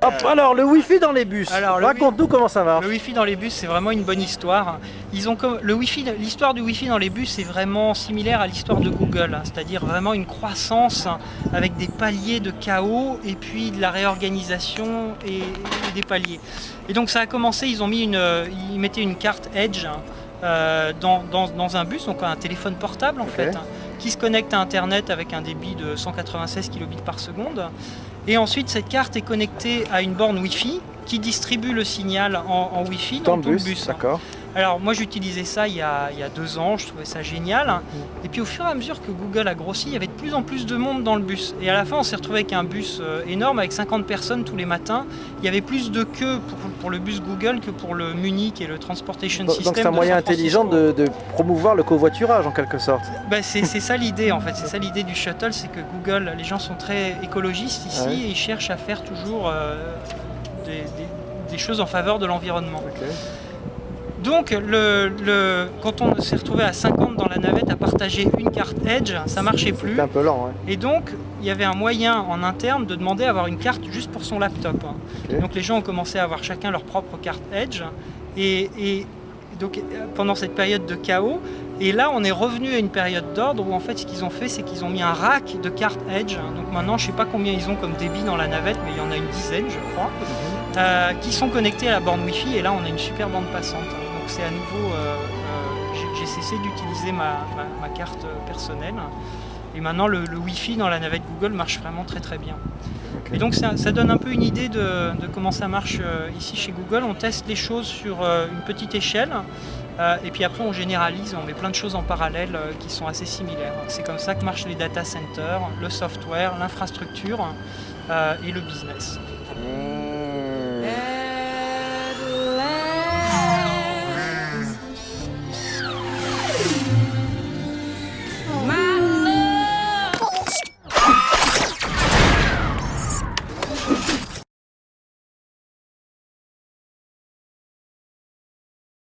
Hop, alors le Wi-Fi dans les bus. Alors, Raconte-nous comment ça marche. Le Wi-Fi dans les bus, c'est vraiment une bonne histoire. L'histoire du Wi-Fi dans les bus est vraiment similaire à l'histoire de Google, hein, c'est-à-dire vraiment une croissance avec des paliers de chaos et puis de la réorganisation et des paliers. Et donc ça a commencé, ils mettaient une carte Edge dans un bus, donc un téléphone portable en fait, hein, qui se connecte à Internet avec un débit de 196 kilobits par seconde. Et ensuite, cette carte est connectée à une borne Wi-Fi qui distribue le signal en Wi-Fi dans tout le bus. D'accord. Alors moi j'utilisais ça il y a 2 ans, je trouvais ça génial. Et puis au fur et à mesure que Google a grossi, il y avait de plus en plus de monde dans le bus. Et à la fin on s'est retrouvé avec un bus énorme avec 50 personnes tous les matins. Il y avait plus de queues pour le bus Google que pour le Munich et le Transportation System. Donc c'est un moyen intelligent de promouvoir le covoiturage en quelque sorte. C'est ça l'idée en fait, c'est ça l'idée du shuttle, c'est que Google, les gens sont très écologistes ici et ils cherchent à faire toujours des choses en faveur de l'environnement. Donc quand on s'est retrouvé à 50 dans la navette à partager une carte Edge, ça marchait plus. C'était un peu lent. Et donc il y avait un moyen en interne de demander à avoir une carte juste pour son laptop. Donc les gens ont commencé à avoir chacun leur propre carte Edge. Et donc pendant cette période de chaos, et là on est revenu à une période d'ordre où en fait ce qu'ils ont fait c'est qu'ils ont mis un rack de cartes Edge. Donc maintenant je sais pas combien ils ont comme débit dans la navette, mais il y en a une dizaine je crois, qui sont connectés à la borne Wi-Fi et là on a une super bande passante. Donc c'est à nouveau, j'ai cessé d'utiliser ma carte personnelle et maintenant le Wi-Fi dans la navette Google marche vraiment très très bien. Et donc ça donne un peu une idée de comment ça marche ici chez Google. On teste les choses sur une petite échelle et puis après on généralise, on met plein de choses en parallèle qui sont assez similaires. C'est comme ça que marchent les data centers, le software, l'infrastructure et le business.